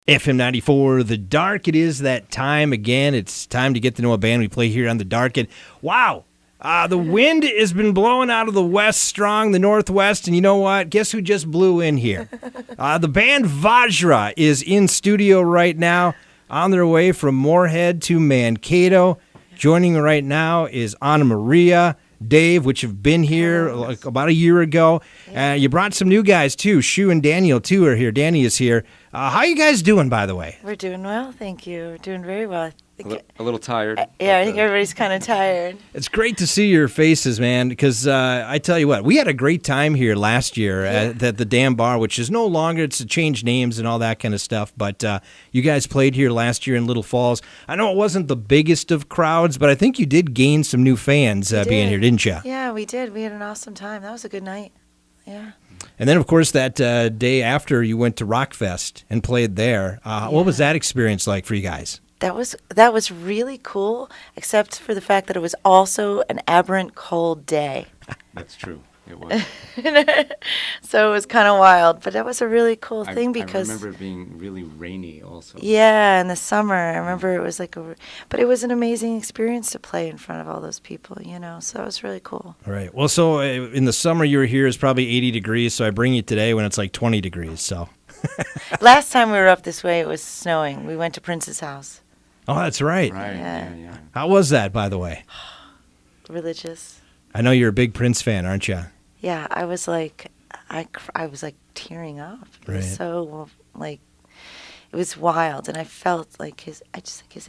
FM 94, The Dark. It is that time again. It's time to get to know a band we play here on The Dark. And wow, the wind has been blowing out of the west strong, the northwest. And you know what? Guess who just blew in here? The band Vajra is in studio right now, on their way from Moorhead to Mankato. Joining right now is Anna Maria, Dave, which have been here like about a year ago. You brought some new guys, too. Shu and Daniel, too, are here. Danny is here. How are you guys doing, by the way? We're doing well, thank you. We're doing very well. A little tired. Yeah, I think everybody's kind of tired. It's great to see your faces, man, because I tell you what, we had a great time here last year at the Dam Bar, which is no longer, it's changed names and all that kind of stuff, but you guys played here last year in Little Falls. I know it wasn't the biggest of crowds, but I think you did gain some new fans being here, didn't you? Yeah, we did. We had an awesome time. That was a good night. Yeah. And then, of course, that day after, you went to Rockfest and played there. What was that experience like for you guys? That was really cool, except for the fact that it was also an aberrant cold day. That's true. It was. So it was kind of wild, but that was a really cool thing because I remember it being really rainy also. Yeah, in the summer. I remember it was like but it was an amazing experience to play in front of all those people, so that was really cool. All right. Well, so in the summer you were here, it's probably 80 degrees, so I bring you today when it's like 20 degrees, so. Last time we were up this way, it was snowing. We went to Prince's house. Oh, that's right. Right, yeah. How was that, by the way? Religious. I know you're a big Prince fan, aren't you? Yeah, I was like, I was like tearing up. It was so like, it was wild, and I felt like his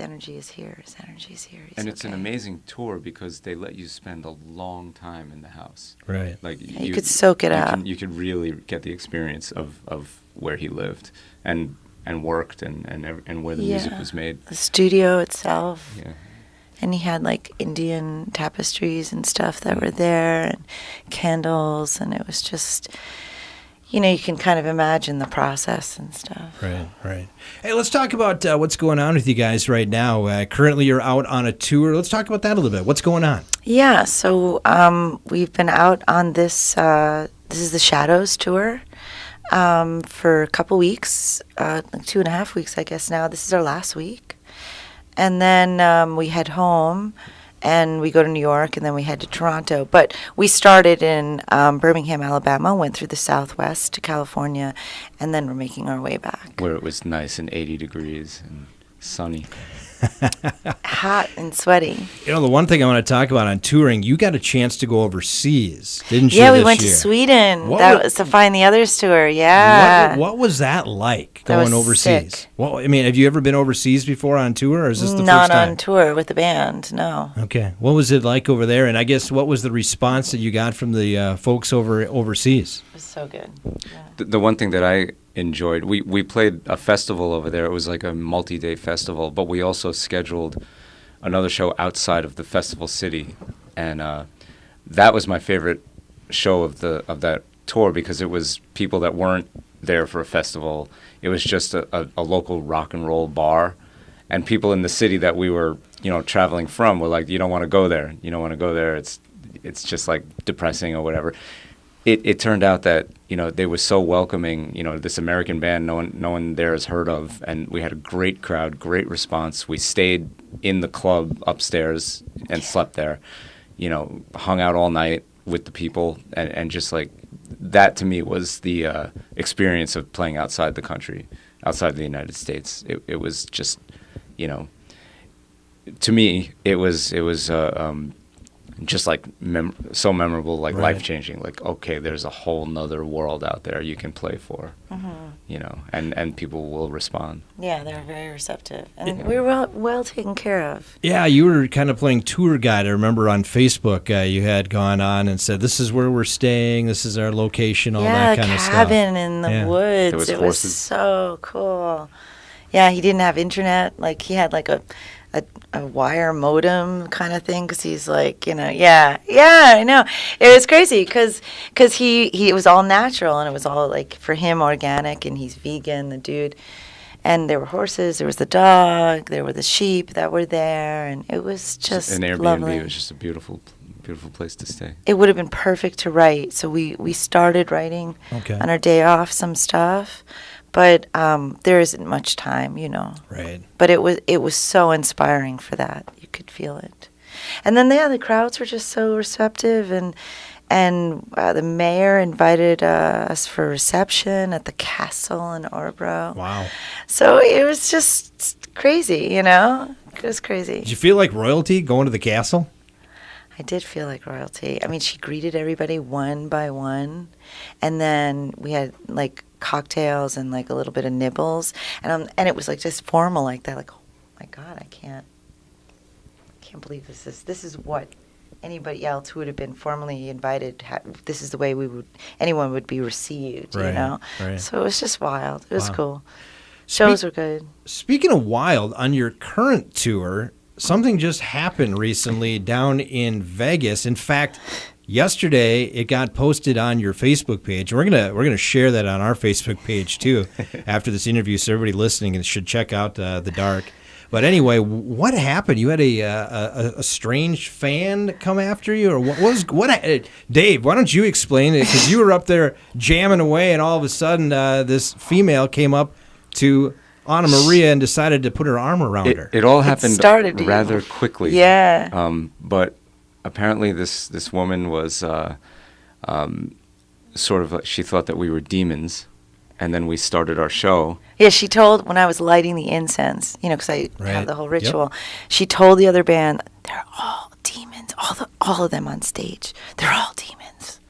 energy is here. His energy is here. And it's an amazing tour because they let you spend a long time in the house. Right. Like you could soak it out. You could really get the experience of where he lived and worked and where the music was made. The studio itself. Yeah. And he had like Indian tapestries and stuff that were there and candles, and it was just, you can kind of imagine the process and stuff. Right. Hey, let's talk about what's going on with you guys right now. Currently you're out on a tour. Let's talk about that a little bit. What's going on? Yeah, so we've been out on this, this is the Shadows tour. For a couple weeks, like 2.5 weeks, I guess now. This is our last week. And then we head home, and we go to New York, and then we head to Toronto. But we started in Birmingham, Alabama, went through the Southwest to California, and then we're making our way back. Where it was nice and 80 degrees and sunny. Hot and sweaty. The one thing I want to talk about on touring, you got a chance to go overseas, didn't you? Yeah, we went to Sweden. That was to find the others tour. Yeah. What was that like going overseas? Sick. Well, I mean, have you ever been overseas before on tour, or is this the first time? Not on tour with the band, no. Okay. What was it like over there? And I guess what was the response that you got from the folks overseas? It was so good. Yeah. The one thing that I enjoyed, we played a festival over there. It was like a multi-day festival, but we also scheduled another show outside of the festival city, and that was my favorite show of that tour because it was people that weren't there for a festival. It was just a local rock and roll bar, and people in the city that we were traveling from were like, you don't want to go there. You don't want to go there. It's just like depressing or whatever. It turned out that they were so welcoming. This American band no one there has heard of, and we had a great crowd, great response. We stayed in the club upstairs and slept there. Hung out all night with the people, and just like that to me was the experience of playing outside the country, outside the United States. It was just, to me it was. Just like so memorable, like life-changing. Like, okay, there's a whole nother world out there you can play for, and people will respond. Yeah, they're very receptive, and we were well taken care of. Yeah, you were kind of playing tour guide. I remember on Facebook you had gone on and said, "This is where we're staying. This is our location." All that kind of stuff. Cabin in the woods. It was so cool. Yeah, he didn't have internet. Like he had like a wire modem kind of thing because he's like, I know. It was crazy because it was all natural and it was all like for him organic, and he's vegan, the dude. And there were horses, there was the dog, there were the sheep that were there, and it was just an Airbnb. Lovely. It was just a beautiful place to stay. It would have been perfect to write. So we started writing on our day off some stuff. But there isn't much time, Right. But it was so inspiring for that. You could feel it. And then the crowds were just so receptive, and the mayor invited us for a reception at the castle in Orebro. Wow. So it was just crazy, It was crazy. Did you feel like royalty going to the castle? I did feel like royalty. I mean, she greeted everybody one by one, and then we had like cocktails and like a little bit of nibbles, and it was like just formal like that. Like, oh my God, I can't believe this is what anybody else who would have been formally invited. This is the way anyone would be received, Right. So it was just wild. It was Wow. cool. Shows were good. Speaking of wild, on your current tour, something just happened recently down in Vegas. In fact, yesterday it got posted on your Facebook page. We're gonna share that on our Facebook page too after this interview, so everybody listening should check out The Dark. But anyway, what happened? You had a strange fan come after you, or what? Dave, why don't you explain it? Because you were up there jamming away, and all of a sudden, this female came up to Anna Maria and decided to put her arm around her. It all happened rather quickly. Yeah. But apparently, this woman was sort of she thought that we were demons. And then we started our show. Yeah, she told, when I was lighting the incense, because I have the whole ritual, she told the other band, they're all demons, all of them on stage. They're all demons.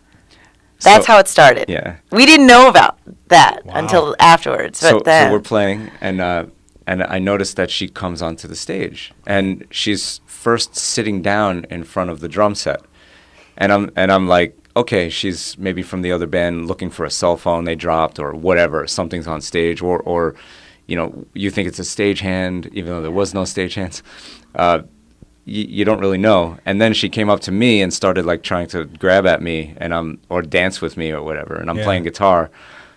That's how it started. Yeah. We didn't know about that until afterwards. But so we're playing, and I noticed that she comes onto the stage, and she's first sitting down in front of the drum set. And I'm like, okay, she's maybe from the other band looking for a cell phone they dropped or whatever. Something's on stage, or you think it's a stagehand, even though there was no stagehands. You don't really know. And then she came up to me and started like trying to grab at me or dance with me or whatever. And I'm playing guitar,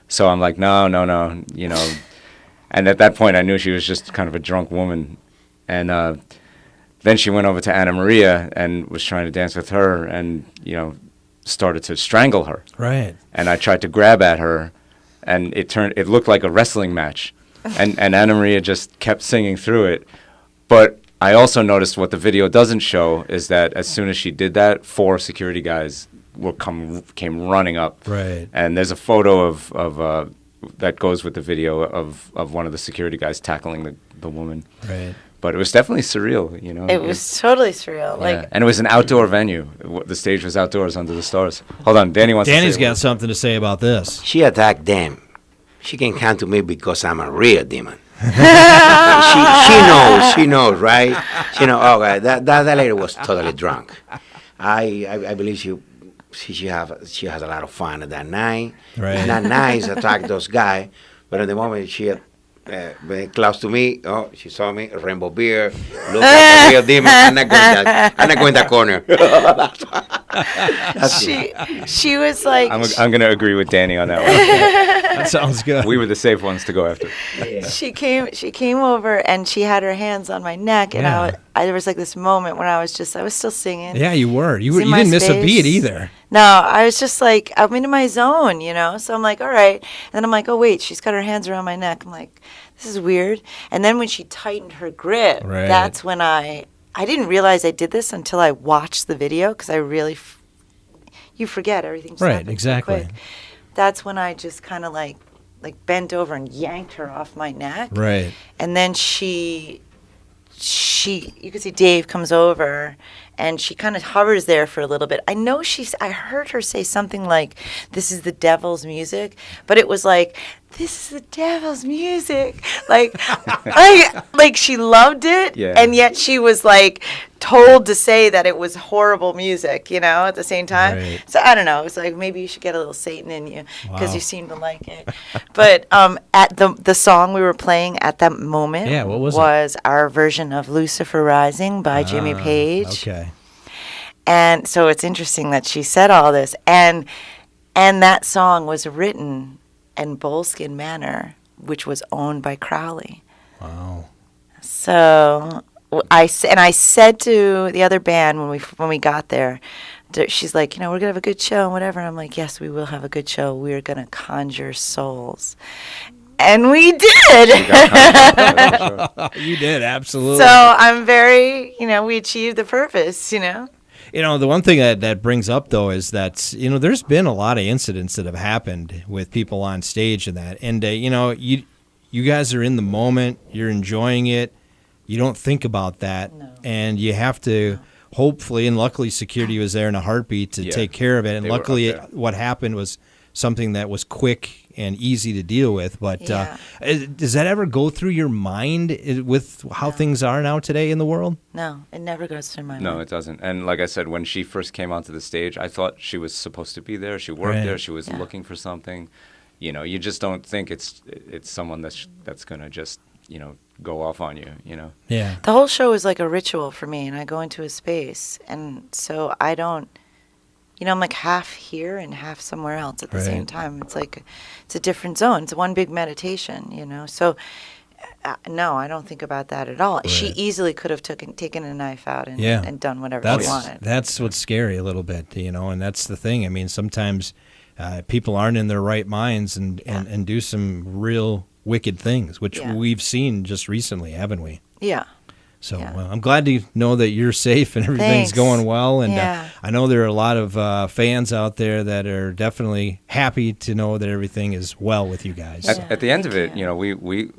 so I'm like, no. And at that point, I knew she was just kind of a drunk woman. And then she went over to Anna Maria and was trying to dance with her, and started to strangle her. Right. And I tried to grab at her, and it looked like a wrestling match. And Anna Maria just kept singing through it. But I also noticed what the video doesn't show is that as soon as she did that, 4 security guys came running up. Right. And there's a photo of that goes with the video of one of the security guys tackling the woman. Right. But it was definitely surreal, It was totally surreal. Yeah. And it was an outdoor venue. The stage was outdoors under the stars. Hold on, Danny's got something to say about this. She attacked them. She can come to me because I'm a real demon. she knows, right? She knows. Oh, God, that lady was totally drunk. I believe she has a lot of fun at that night. Right. It's not nice to attack those guys, but at the moment she very close to me. Oh, she saw me. Rainbow beer. Look at the real demon. I'm not going that corner. She was like. I'm going to agree with Danny on that one. That sounds good. We were the safe ones to go after. Yeah. She came over and she had her hands on my neck, and there was like this moment when I was still singing. Yeah, you were. You didn't miss a beat either. No, I was just like, I'm into my zone, So I'm like, all right. And then I'm like, oh, wait, she's got her hands around my neck. I'm like, this is weird. And then when she tightened her grip, that's when I didn't realize I did this until I watched the video, because I really, you forget everything's right, exactly. so quick. That's when I just kind of like bent over and yanked her off my neck. Right. And then you can see Dave comes over, and she kind of hovers there for a little bit. I heard her say something like, "This is the devil's music," but it was like, "This is the devil's music." Like she loved it, and yet she was like told to say that it was horrible music, at the same time. Right. So I don't know. It was like, maybe you should get a little Satan in you, because you seem to like it. But at the song we were playing at that moment, what was our version of Lucifer Rising by Jimmy Page. Okay. And so it's interesting that she said all this, and that song was written in Boleskine Manor, which was owned by Crowley. Wow. So I said to the other band when we got there, she's like, we're gonna have a good show and whatever. And I'm like, yes, we will have a good show. We're gonna conjure souls. And we did. You did, absolutely. So I'm very, we achieved the purpose, The one thing that brings up, though, is that, there's been a lot of incidents that have happened with people on stage and that. And, you guys are in the moment. You're enjoying it. You don't think about that. No. And you have to, hopefully, and luckily security was there in a heartbeat to take care of it. And luckily what happened was something that was quick and easy to deal with. But does that ever go through your mind with how things are now today in the world? No, it never goes through my mind. No, it doesn't. And like I said, when she first came onto the stage, I thought she was supposed to be there. She worked there. She was looking for something. You just don't think it's someone that's going to just, go off on you, Yeah. The whole show is like a ritual for me, and I go into a space, and so I don't, I'm like half here and half somewhere else at the same time. It's like, it's a different zone. It's one big meditation, So, no, I don't think about that at all. Right. She easily could have taken a knife out and done whatever she wanted. That's what's scary a little bit, and that's the thing. I mean, sometimes people aren't in their right minds and do some real wicked things, which we've seen just recently, haven't we? Yeah. So well, I'm glad to know that you're safe and everything's going well. And I know there are a lot of fans out there that are definitely happy to know that everything is well with you guys. At the end of it, we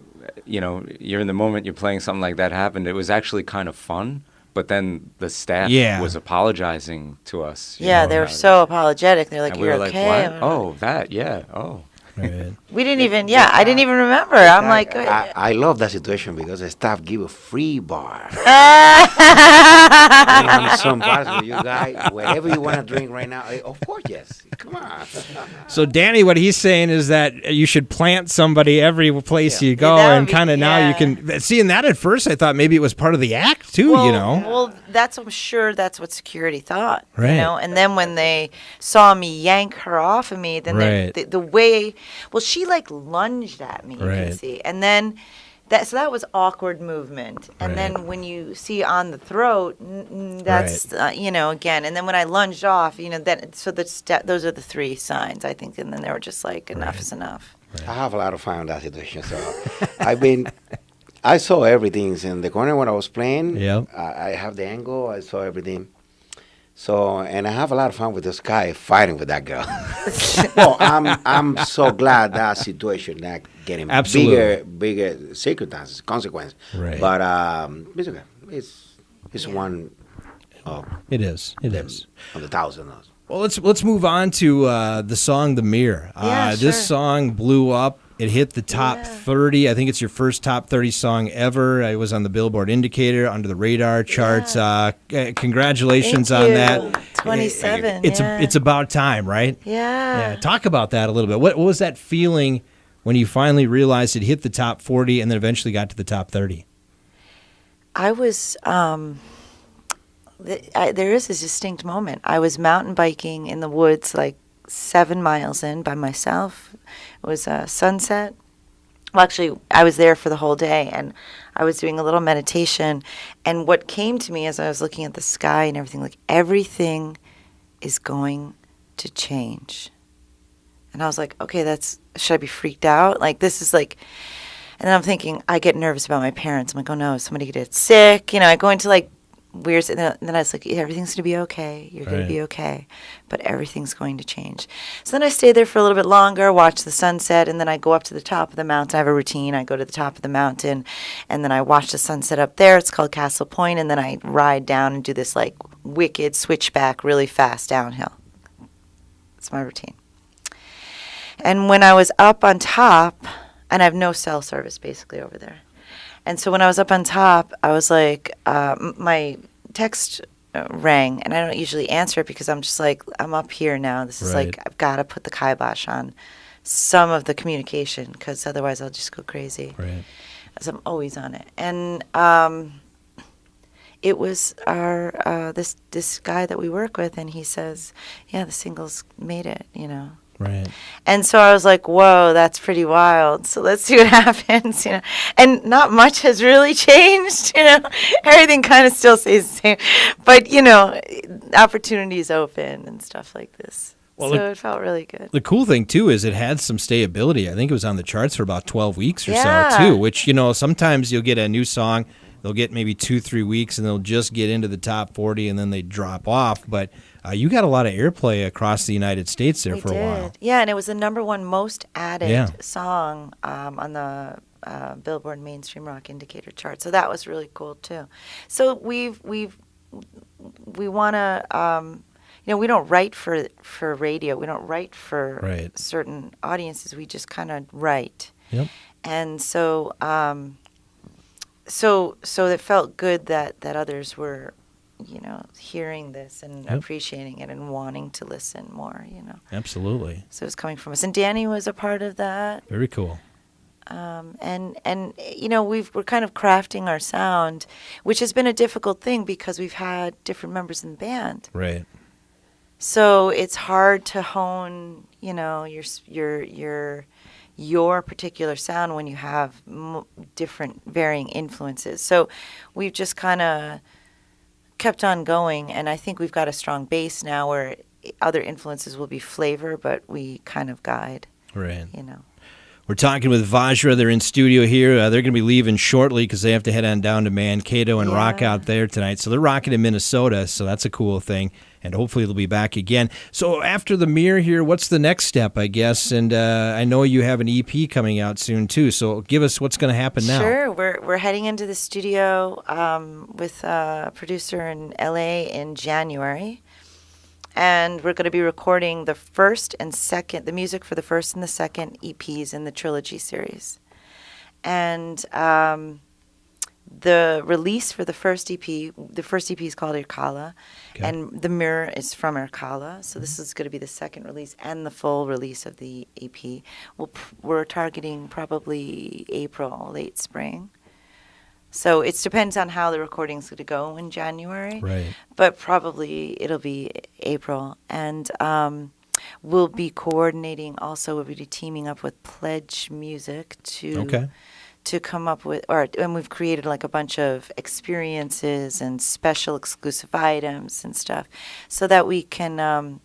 you're in the moment, you're playing something like that happened. It was actually kind of fun. But then the staff was apologizing to us. Yeah, they were so apologetic. They're like, "You're okay." Like, oh, that, yeah, oh. Right. We didn't even, I didn't even remember. I'm like, I love that situation because the staff give a free bar. Some bars for you guys, whatever you want to drink right now. Of course, yes. Come on. So Danny, what he's saying is that you should plant somebody every place you go, and kind of now you can see. And that at first, I thought maybe it was part of the act too. Well, I'm sure that's what security thought. Right. And then when they saw me yank her off of me, then the way. Well, she like lunged at me, you can see. And then that was awkward movement. And then when you see on the throat, that's, again. And then when I lunged off, those are the three signs, I think. And then they were just like, enough is enough. Right. I have a lot of fun in that situation. So I saw everything in the corner when I was playing. Yeah. I have the angle. I saw everything. So, and I have a lot of fun with this guy fighting with that girl. Well, I'm so glad that situation not getting bigger circumstances, consequences. Right. But it's okay. It's one. It is. On the thousand. Well, let's move on to the song "The Mirror." This song blew up. It hit the top 30. I think it's your first top 30 song ever. It was on the Billboard Indicator, under the radar charts. Congratulations on that. 27. It's about time, right? Yeah. Talk about that a little bit. What was that feeling when you finally realized it hit the top 40 and then eventually got to the top 30? I was. There is a distinct moment. I was mountain biking in the woods, like 7 miles in by myself. It was sunset. Well, actually, I was there for the whole day, and I was doing a little meditation. And what came to me as I was looking at the sky and everything, like everything is going to change. And I was like, okay, should I be freaked out? Like, this is like, and then I'm thinking, I get nervous about my parents. I'm like, oh no, somebody could get sick. I go into like weird, and then I was like, everything's going to be okay. You're going to be okay. But everything's going to change. So then I stayed there for a little bit longer, watch the sunset, and then I go up to the top of the mountain. I have a routine. I go to the top of the mountain, and then I watch the sunset up there. It's called Castle Point, and then I ride down and do this like wicked switchback really fast downhill. It's my routine. And when I was up on top, and I have no cell service basically over there. And so when I was up on top, I was like, my text rang, and I don't usually answer it because I'm just like, I'm up here now. This is like, I've got to put the kibosh on some of the communication because otherwise I'll just go crazy. Right. So I'm always on it. And it was our this guy that we work with, and he says, yeah, the single's made it, Right. And so I was like, whoa, that's pretty wild. So let's see what happens, And not much has really changed, Everything kind of still stays the same. But, opportunities open and stuff like this. Well, so it felt really good. The cool thing, too, is it had some stayability. I think it was on the charts for about 12 weeks or so, too, which, sometimes you'll get a new song, they'll get maybe 2-3 weeks, and they'll just get into the top 40, and then they drop off. But you got a lot of airplay across the United States there for a while. Yeah, and it was the #1 most added song on the Billboard Mainstream Rock Indicator chart. So that was really cool, too. So we want to... we don't write for radio. We don't write for certain audiences. We just kind of write. Yep. And so it felt good that others were, hearing this and appreciating it and wanting to listen more, Absolutely. So it was coming from us. And Danny was a part of that. Very cool. And we're kind of crafting our sound, which has been a difficult thing because we've had different members in the band. Right. So it's hard to hone, your particular sound when you have different varying influences. So we've just kind of kept on going, and I think we've got a strong base now where other influences will be flavor, but we kind of guide. Right. We're talking with Vajra. They're in studio here. They're going to be leaving shortly because they have to head on down to Mankato and rock out there tonight. So they're rocking in Minnesota, so that's a cool thing. And hopefully they'll be back again. So after the Mirror here, what's the next step, I guess? And I know you have an EP coming out soon, too. So give us what's going to happen now. Sure. We're heading into the studio with a producer in L.A. in January. And we're going to be recording the music for the first and the second EPs in the trilogy series. And the release for the first EP is called Irkala, and The Mirror is from Irkala. So this is going to be the second release and the full release of the EP. We're targeting probably April, late spring. So it depends on how the recording's going to go in January. Right. But probably it'll be April. And we'll be coordinating also, we'll be teaming up with Pledge Music to come up with, and we've created like a bunch of experiences and special exclusive items and stuff so that we can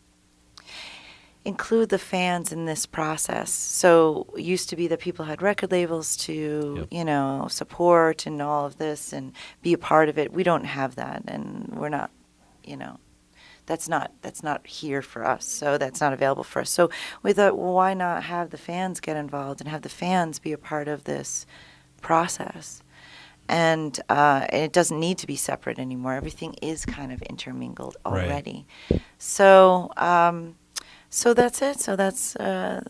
include the fans in this process. So it used to be that people had record labels to, support and all of this and be a part of it. We don't have that, and we're not, that's not here for us. So that's not available for us. So we thought, well, why not have the fans get involved and have the fans be a part of this process? And it doesn't need to be separate anymore. Everything is kind of intermingled already. Right. So that's it. So that's that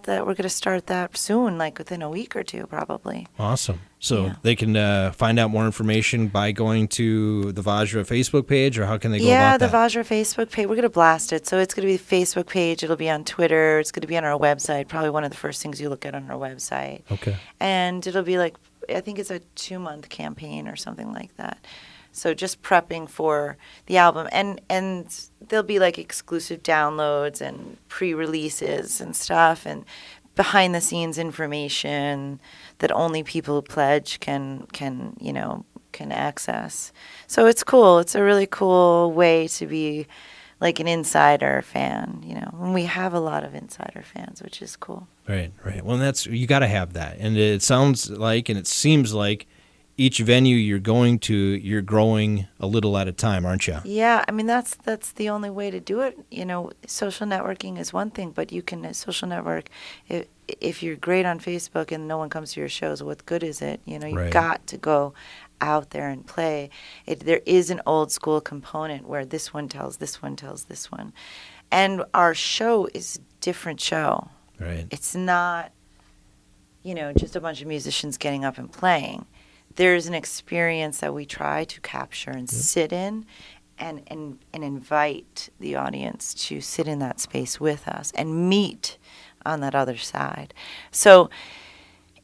we're going to start that soon, like within a week or two, probably. Awesome. So they can find out more information by going to the Vajra Facebook page, or how can they go about that? Yeah, the Vajra Facebook page. We're going to blast it. So it's going to be the Facebook page. It'll be on Twitter. It's going to be on our website. Probably one of the first things you look at on our website. Okay. And it'll be like, I think it's a 2-month campaign or something like that. So just prepping for the album. And there'll be like exclusive downloads and pre-releases and stuff and behind-the-scenes information that only people who pledge can access. So it's cool. It's a really cool way to be like an insider fan, And we have a lot of insider fans, which is cool. Right. Well, you got to have that. And it sounds like, and it seems like, each venue you're going to, you're growing a little at a time, aren't you? Yeah, I mean that's the only way to do it. Social networking is one thing, but you can social network if you're great on Facebook and no one comes to your shows. What good is it? You've got to go out there and play. There is an old school component where this one tells this one tells this one, and our show is a different show. Right. It's not, just a bunch of musicians getting up and playing. There's an experience that we try to capture and sit in and invite the audience to sit in that space with us and meet on that other side. So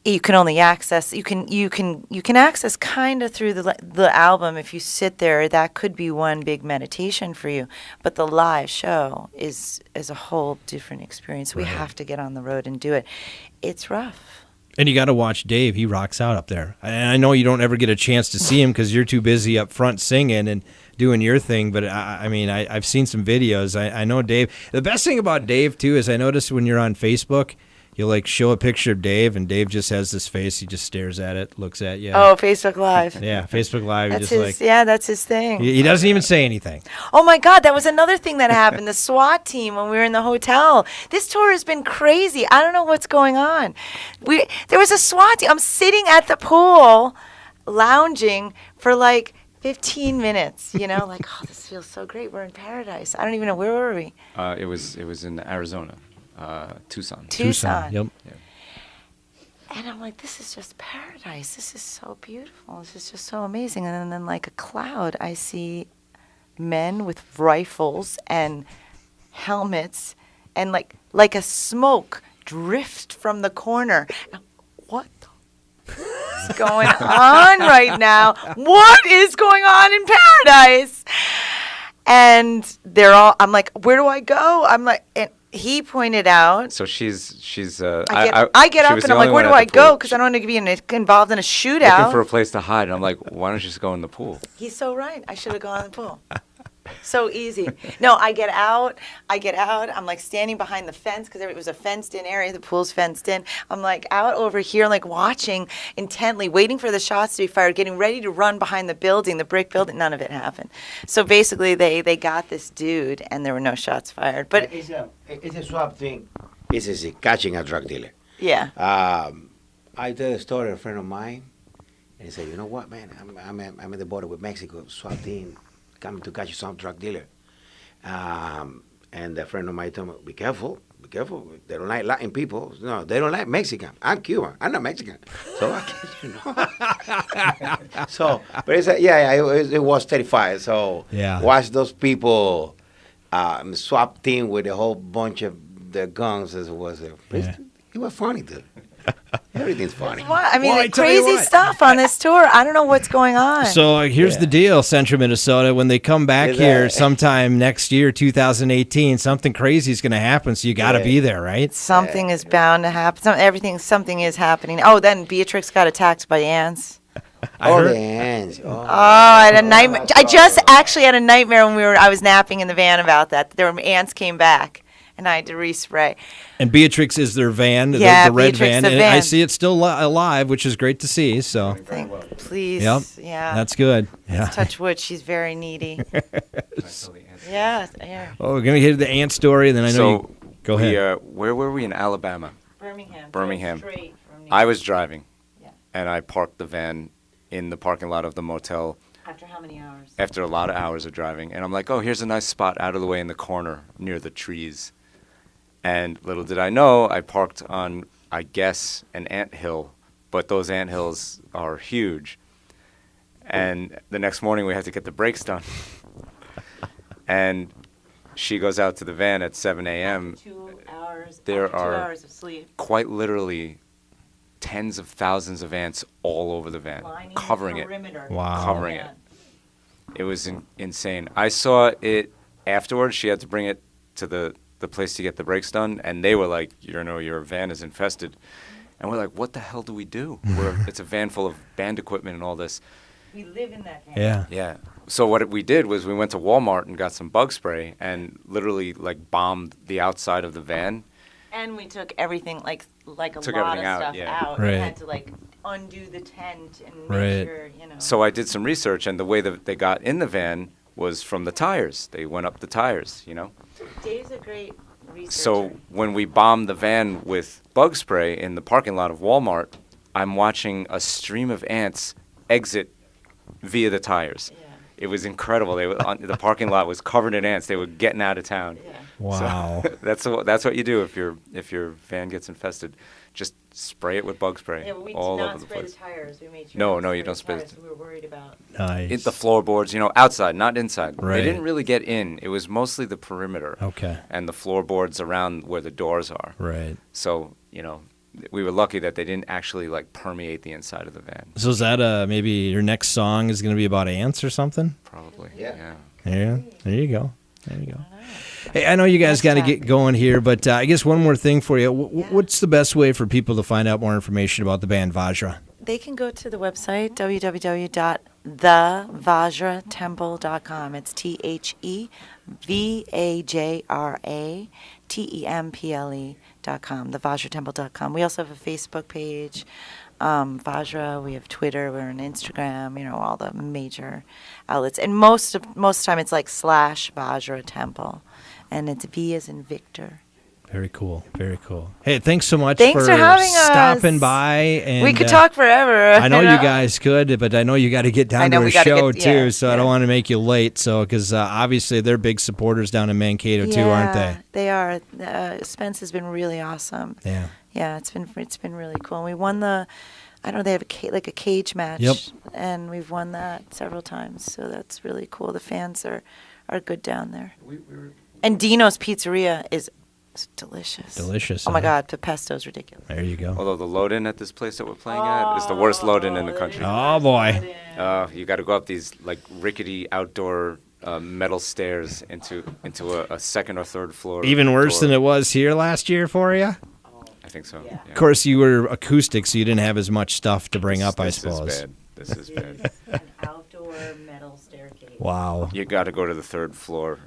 you can only access, you can access kind of through the album. If you sit there, that could be one big meditation for you. But the live show is a whole different experience. We have to get on the road and do it. It's rough. And you got to watch Dave. He rocks out up there. And I know you don't ever get a chance to see him because you're too busy up front singing. And doing your thing, but I mean, I've seen some videos. I know Dave. The best thing about Dave, too, is I noticed when you're on Facebook, you'll like show a picture of Dave, and Dave just has this face. He just stares at it, looks at you. Oh, Facebook Live. Yeah, Facebook Live. That's just his, yeah, that's his thing. He doesn't even say anything. Oh my God, that was another thing that happened. The SWAT team when we were in the hotel. This tour has been crazy. I don't know what's going on. There was a SWAT team. I'm sitting at the pool, lounging for like 15 minutes. You know, like, oh, this feels so great. We're in paradise. I don't even know, where were we? It was in Arizona. Tucson. Yep. Yeah. And I'm like, this is just paradise. This is so beautiful. This is just so amazing. And then like a cloud, I see men with rifles and helmets and like a smoke drift from the corner. And what is going on right now? What is going on in paradise? And I'm like, where do I go? I'm like, and he pointed out. So she's. I get up and I'm like, where do I go? Because I don't want to be involved in a shootout. Looking for a place to hide. And I'm like, why don't you just go in the pool? He's so right. I should have gone in the pool. So easy. No, I get out. I'm like standing behind the fence because it was a fenced-in area. The pool's fenced in. I'm like out over here, like watching intently, waiting for the shots to be fired, getting ready to run behind the building, the brick building. None of it happened. So basically, they got this dude, and there were no shots fired. But it's a swap thing. It's catching a drug dealer. Yeah. I tell a story of a friend of mine, and he said, you know what, man, I'm at the border with Mexico, swap team coming to catch you some drug dealer. And a friend of mine told me, be careful. They don't like Latin people. No, they don't like Mexican. I'm Cuban. I'm not Mexican. So I can't, you know. So, but it's it was terrifying. So watch those people swap team with a whole bunch of the guns as it was. It was funny too. Everything's funny. I mean, crazy stuff on this tour. I don't know what's going on. So here's the deal, Central Minnesota. When they come back here sometime next year, 2018, something crazy is going to happen. So you got to be there, right? Something is bound to happen. Something is happening. Oh, then Beatrix got attacked by ants. The ants. I had a nightmare. I just actually had a nightmare when I was napping in the van about that. There were ants came back. And I had to respray. And Beatrix is their van, the red van. And I see it's still alive, which is great to see. So, please, yeah, that's good. Yeah, let's touch wood. She's very needy. Yeah. Oh, we're gonna get the ant story, and then I know. Go ahead. Where were we in Alabama? Birmingham. I was driving, and I parked the van in the parking lot of the motel. After how many hours? After a lot of hours of driving, and I'm like, oh, here's a nice spot out of the way in the corner near the trees. And little did I know, I parked on, I guess, an anthill, but those anthills are huge. And the next morning we had to get the brakes done. And she goes out to the van at 7 a.m. After 2 hours, there 2 are hours of sleep. Quite literally tens of thousands of ants all over the van, covering it. Wow. Covering it. It was insane. I saw it afterwards. She had to bring it to the place to get the brakes done, and they were like, your van is infested. And we're like, what the hell do we do? It's a van full of band equipment and all this. We live in that van. Yeah. So what we did was we went to Walmart and got some bug spray and literally like bombed the outside of the van. And we took everything, like a lot of stuff out. Right. We had to like undo the tent and make sure, So I did some research, and the way that they got in the van was from the tires. They went up the tires, Dave's a great researcher. So when we bombed the van with bug spray in the parking lot of Walmart, I'm watching a stream of ants exit via the tires. Yeah. It was incredible. The parking lot was covered in ants. They were getting out of town. Yeah. Wow. So that's what you do if your van gets infested. Just spray it with bug spray all over the place. We did not spray the tires. We made sure No, you don't spray the tires. We were worried about. Nice. The floorboards, outside, not inside. Right. They didn't really get in. It was mostly the perimeter. Okay. And the floorboards around where the doors are. Right. So, we were lucky that they didn't actually permeate the inside of the van. So is that maybe your next song is going to be about ants or something? Probably. Yeah. Yeah. There you go. Hey, I know you guys got to get going here, but I guess one more thing for you. What's the best way for people to find out more information about the band Vajra? They can go to the website, www.vajra.com. thevajratemple.com. It's TheVajratemple.com. Thevajratemple.com. We also have a Facebook page. Vajra, we have Twitter, we're on Instagram, all the major outlets. And most of the time it's like /Vajra Temple. And it's V as in Victor. Very cool. Very cool. Hey, thanks so much for having stopping us. by. And we could talk forever. I know you guys could, but I know you got to get down to a show too, so I don't want to make you late. So, because obviously they're big supporters down in Mankato too, aren't they? They are. Spence has been really awesome. Yeah. Yeah, it's been really cool. And we won they have a cage match, and we've won that several times. So that's really cool. The fans are good down there. And Dino's Pizzeria is delicious. Delicious. Oh my God, the pesto's ridiculous. There you go. Although the load-in at this place that we're playing at is the worst load-in in the country. Oh boy. You got to go up these like rickety outdoor metal stairs into a second or third floor. Even worse than it was here last year for you? I think so. Yeah. Of course, you were acoustic, so you didn't have as much stuff to bring up, I suppose. This is bad. An outdoor metal staircase. Wow. You got to go to the third floor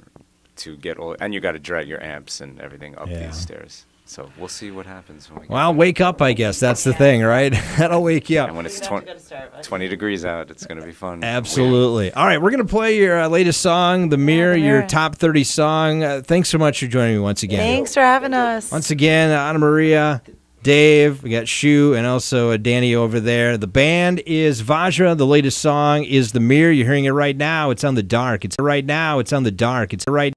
to get and you got to drag your amps and everything up these stairs. So we'll see what happens when we get there. Wake up, I guess. That's the thing, right? That'll wake you up. And when it's 20 degrees out, it's going to be fun. Absolutely. All right, we're going to play your latest song, The Mirror, your top 30 song. Thanks so much for joining me once again. Thanks for having us. Once again, Anna Maria, Dave, we got Shu, and also Danny over there. The band is Vajra. The latest song is The Mirror. You're hearing it right now. It's on the dark. It's right now. It's on the dark. It's right